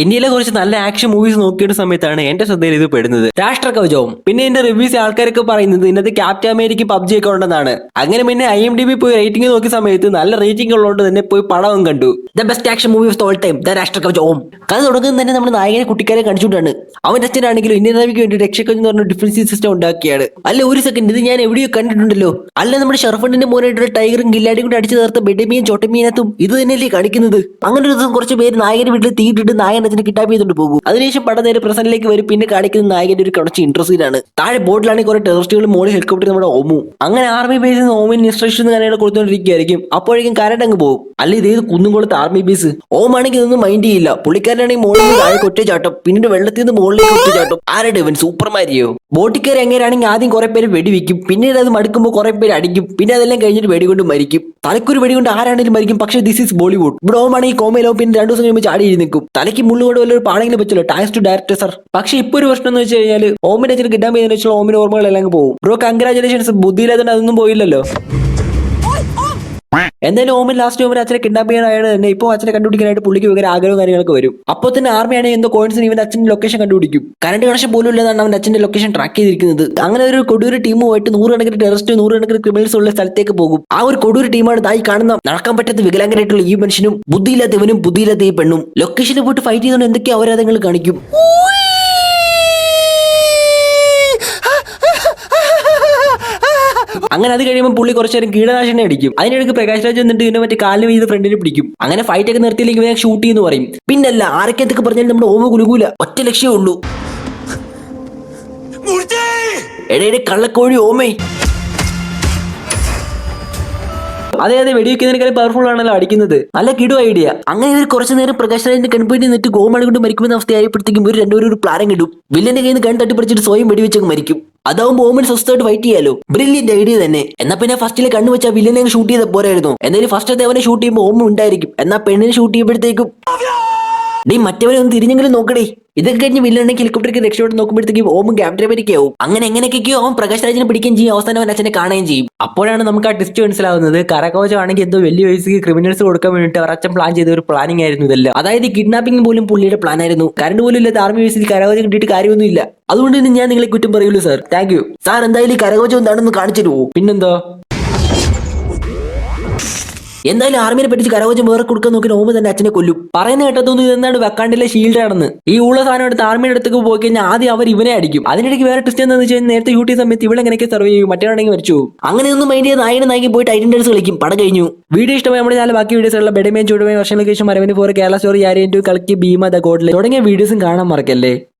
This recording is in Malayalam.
ഇന്ത്യയിലെ കുറച്ച് നല്ല ആക്ഷൻ മൂവീസ് നോക്കിയ സമയത്താണ് എന്റെ ശ്രദ്ധയിൽ ഇത് പെടുന്നത്. രാഷ്ട്ര കവചവും. പിന്നെ എന്റെ റിവ്യൂസ് ആൾക്കാരൊക്കെ പറയുന്നത് ഇതിനകത്ത് ക്യാപ്റ്റൻ അമേരിക്ക പബ്ജി ഒക്കെ ഉണ്ടെന്നാണ്. അങ്ങനെ പിന്നെ IMDb പോയി റേറ്റിംഗ് നോക്കിയ സമയത്ത് നല്ല റേറ്റിംഗ് ഉള്ളതുകൊണ്ട് തന്നെ പോയി പടവും കണ്ടു. The best action movie of all time, the രാഷ്ട്ര കവചവും. കഥ തുടങ്ങുന്നത് തന്നെ നമ്മുടെ നായകനെ കുട്ടിക്കാരെ കാണിച്ചുകൊണ്ടാണ്. അവന്റെ അച്ഛനാണെങ്കിലും ഇന്ത്യൻ നേവിക്ക് വേണ്ടി രക്ഷകവചം എന്ന് പറഞ്ഞ ഡിഫൻസ് സിസ്റ്റം ഉണ്ടാക്കിയാണ്. അല്ല ഒരു സെക്കൻഡ്, ഇത് ഞാൻ എവിടെയോ കണ്ടിട്ടുണ്ടല്ലോ. അല്ല നമ്മുടെ ഷർഫണ്ടിന്റെ മോനായിട്ടുള്ള ടൈഗറും ഗില്ലാടിയും കൂടി അടിച്ചു ചേർത്ത ബെഡമിയും ചോട്ടമീനത്തും ഇത് തന്നെയല്ലേ കാണിക്കുന്നത്. അങ്ങനെ ഒരു ദിവസം കുറച്ച് പേര് നായകന്റെ വീട്ടിൽ തീയിട്ടിട്ട് നായകൻ അച്ഛനെ കിട്ടാൻ ചെയ്തുകൊണ്ട് പോകും. അതിനുശേഷം പടം നേരെ പ്രസന്റിലേക്ക് വരും. പിന്നെ കാണിക്കുന്ന നായകന്റെ ഒരു കുറച്ച് ഇൻട്രസ്റ്റിംഗ് ആണ്. താഴെ ബോട്ടിലാണെങ്കിൽ കുറെ ടെററിസ്റ്റുകളും മോളിൽ ഹെലികോപ്റ്റർ നമ്മുടെ ഓമു. അങ്ങനെ ആർമി ബേസിൽ നിന്ന് ഓമിന് ഇൻസ്ട്രക്ഷൻ കാര്യങ്ങൾ കൊടുത്തോണ്ടിരിക്കുകയായിരിക്കും. അപ്പോഴേക്കും കരണ്ട് അങ്ങ് പോകും. അല്ല ഇതേത് കുന്നുകൊളുത്ത് ആർമി ബേസ്. ഓമാണെങ്കിൽ ഇതൊന്നും മൈൻഡ് ചെയ്യില്ല. പുള്ളിക്കാരനാണെങ്കിൽ മോളിൽ നിന്ന് താഴെ ഒറ്റച്ചാട്ടം, പിന്നീട് വെള്ളത്തിൽ നിന്ന് മുകളിലേക്ക് ഒറ്റച്ചാട്ടം. ആരുടെ ഇവൻ സൂപ്പർമാരിയോ. ബോട്ടിക്കാർ എങ്ങനെയാണെങ്കിൽ ആദ്യം കുറെ പേര് വെടിവെക്കും. പിന്നീട് അത് മടുക്കുമ്പോൾ കുറെ പേര് അടിക്കും. പിന്നെ അതെല്ലാം കഴിഞ്ഞിട്ട് വെടികൊണ്ട് മരിക്കും. തലക്കൊരു വെടികൊണ്ട് ആരാണെങ്കിലും മരിക്കും. പക്ഷേ ദിസ് ഈസ് ബോളിവുഡ്. ഇവിടെ ഓമാണെങ്കിൽ കോമയിലോ പിന്നെ 2 ദിവസം കഴിയുമ്പോൾ ചാടി നിൽക്കും. തലയ്ക്ക് മുള്ളുകൊണ്ട് വല്ലൊരു പാടെങ്കിലും പറ്റില്ല. Thanks to director sir. പക്ഷേ ഇപ്പൊ ഒരു പ്രശ്നം എന്ന് വെച്ച് കഴിഞ്ഞാൽ ഓമിന്റെ അച്ഛന് കിട്ടാൻ പോയതെന്ന് വെച്ചാൽ ഓമിന്റെ ഓർമ്മകളെല്ലാം പോകും. Bro congratulations. ബുദ്ധിയില്ലാത്തതുകൊണ്ട് അതൊന്നും പോയില്ലല്ലോ. എന്തായാലും ഓമൻ ലാസ്റ്റ് ഓമൻ അച്ഛനെ കിഡ്നാപ്പ് ചെയ്യാനായാണ് തന്നെ ഇപ്പോൾ അച്ഛനെ കണ്ടുപിടിക്കാനായിട്ട് പുള്ളിക്ക് ഭയങ്കര ആഗ്രഹവും കാര്യങ്ങളൊക്കെ വരും. അപ്പോൾ തന്നെ ആർമിയാണെങ്കിൽ എന്തോ കോയിൻസിന് ഇവന്റെ അച്ഛന്റെ ലൊക്കേഷൻ കണ്ടുപിടിക്കും. കറണ്ട് കണക്ഷൻ പോലും ഇല്ലെന്നാണ് അവന്റെ അച്ഛന്റെ ലൊക്കേഷൻ ട്രാക്ക് ചെയ്തിരിക്കുന്നത്. അങ്ങനെ ഒരു കൊടൂര് ടീമുമായിട്ട് 100 കണക്കിന് ടെററിസ്റ്റ് 100 കണക്കിന് ക്രിമിനൽസ് ഉള്ള സ്ഥലത്തേക്ക് പോകും. ആ ഒരു കൊടൂര് ടീമാണ് തായി കാണുന്ന നടക്കാൻ പറ്റാത്ത വികലാംഗരായിട്ടുള്ള ഈ മനുഷ്യനും ബുദ്ധിയില്ലാത്തവനും ബുദ്ധിയില്ലാത്ത ഈ പെണ്ണും. ലൊക്കേഷനിൽ പോയിട്ട് ഫൈറ്റ് ചെയ്തുകൊണ്ട് എന്തൊക്കെ അവരാധങ്ങൾ കാണിക്കും. അങ്ങനെ അത് കഴിയുമ്പോൾ പുള്ളി കുറച്ചു നേരം കീടനാശിനി അടിക്കും. അതിനിടയ്ക്ക് പ്രകാശ് രാജ് എന്നിട്ട് ഇതിനെ മറ്റേ കാലിന് വീത് ഫ്രണ്ടിനെ പിടിക്കും. അങ്ങനെ ഫൈറ്റ് ഒക്കെ നിർത്തിയില്ലെങ്കിൽ ഇവനെ ഷൂട്ട് ചെയ്യുന്നു പറയും. പിന്നല്ല ആരൊക്കെ എന്തൊക്കെ പറഞ്ഞാലും നമ്മുടെ ഓമ കുലുകൂല. ഒറ്റ ലക്ഷ്യമേ ഉള്ളൂ. എടേ കള്ളക്കോഴി ഓമേ. അതെ വെടിവെക്കുന്നതിനേക്കാളും പവർഫുൾ ആണല്ലോ അടിക്കുന്നത്. നല്ല കിടു ഐഡിയ. അങ്ങനെ ഇവർ കുറച്ചു നേരം പ്രകാശ് രാജിന്റെ കൺപീട്ടി നിന്നിട്ട് ഗോമാളി കൊണ്ട് മരിക്കുമെന്ന അവസ്ഥയായപ്പോഴത്തേക്കും ഒരു രണ്ടുപേരും ഒരു പ്ലാൻ കിടും. വില്ലന്റെ കയ്യിൽ നിന്ന് കൺ തട്ടിപ്പറിച്ചിട്ട് സ്വയം വെടിവെച്ചങ്ങ് മരിക്കും. അതാവുമ്പോൾ ഓമൻ സ്വസ്ഥമായിട്ട് ഫൈറ്റ് ചെയ്യാലോ. ബ്രില്യന്റ് ഐഡിയ തന്നെ. എന്നാ പിന്നെ ഫസ്റ്റിലെ കണ്ണു വെച്ചാൽ വില്ലനെ ഷൂട്ട് ചെയ്ത പോരായിരുന്നു. എന്തായാലും ഫസ്റ്റ് അവനെ ഷൂട്ട് ചെയ്യുമ്പോൾ ഓമ ഉണ്ടായിരിക്കും. എന്നാ പെണ്ണിനെ ഷൂട്ട് ചെയ്യുമ്പോഴത്തേക്കും ഡേ മറ്റവനെ ഒന്ന് തിരിഞ്ഞെങ്കിലും നോക്കണേ. ഇതൊക്കെ കഴിഞ്ഞ് വില്ലണെങ്കിൽ ഹെലികോപ്റ്റർക്ക് രക്ഷപ്പെട്ട് നോക്കുമ്പോഴത്തേക്കും ഓമും ക്യാപ്റ്റൻ അമേരിക്കയാവും. അങ്ങനെ എങ്ങനെയൊക്കെയോ അവൻ പ്രകാശ് രാജിനെ പിടിക്കുകയും ചെയ്യും. അവസാനം അവൻ അച്ഛനെ കാണുകയും ചെയ്യും. അപ്പോഴാണ് നമുക്ക് ആ ടിസ്റ്റ് മനസ്സിലാവുന്നത്. കരകവചമാണെങ്കിൽ എന്തോ വലിയ വയസ്സിൽ ക്രിമിനൽസ് കൊടുക്കാൻ വേണ്ടിയിട്ട് അവർ അച്ഛൻ പ്ലാൻ ചെയ്ത ഒരു പ്ലാനിങ് ആയിരുന്നു ഇതെല്ലാം. അതായത് കിഡ്നാപ്പിംഗ് പോലും പുള്ളിയുടെ പ്ലാൻ ആയിരുന്നു. കറണ്ട് പോലും ഇല്ലാത്ത ആർമി ബേസിൽ കരകവചം കിട്ടിയിട്ട് കാര്യമൊന്നുമില്ല. അതുകൊണ്ട് തന്നെ ഞാൻ നിങ്ങളെ കുറ്റം പറയൂല്ലോ സാർ. Thank you sir. എന്തായാലും ഈ കരകവചം എന്താണെന്ന് കാണിച്ചു തരുമോ? പിന്നെന്താ. എന്തായാലും ആർമിനെ പറ്റിച്ച് കരകവചം വേറെ കൊടുക്കാൻ നോക്കി ഓമ തന്നെ അച്ഛനെ കൊല്ലും. പറയുന്ന കേട്ടതൊന്നും ഇതെന്താണ് വക്കാണ്ടിലെ ഷീൽഡ് ആണെന്ന്. ഈ ഉള്ള സാധനം എടുത്ത് ആർമിയുടെ അടുത്തേക്ക് പോയി കഴിഞ്ഞാൽ ആദ്യം അവർ ഇവനെ അടിക്കും. അതിനിടയ്ക്ക് വേറെ ടെസ്റ്റ് എന്താണെന്ന് വെച്ചാൽ നേരത്തെ യൂട്ടി സമയത്ത് ഇവിടെ എങ്ങനെയൊക്കെ സർവ് ചെയ്യും. മറ്റേയാണെങ്കിൽ മരിച്ചു. അങ്ങനെയൊന്നും മൈൻഡ് ചെയ്ത് നായകി പോയിട്ട് ഐഡന്റിറ്റീസ് കളിക്കും. പടം കഴിഞ്ഞു. വീഡിയോ ഇഷ്ടമായി നമ്മുടെ ചാനൽ ബാക്കി വീഡിയോസുള്ള ബെഡമേൻ ചൂടുമേ വർഷങ്ങൾക്ക് ശേഷം മരവിന് ഫോർ കേരള സ്റ്റോറി ആര്യൻ ടു കളിക്ക് ഭീമ ദ ഗോഡ്ലെ തുടങ്ങിയ വീഡിയോസും കാണാൻ മറക്കല്ലേ.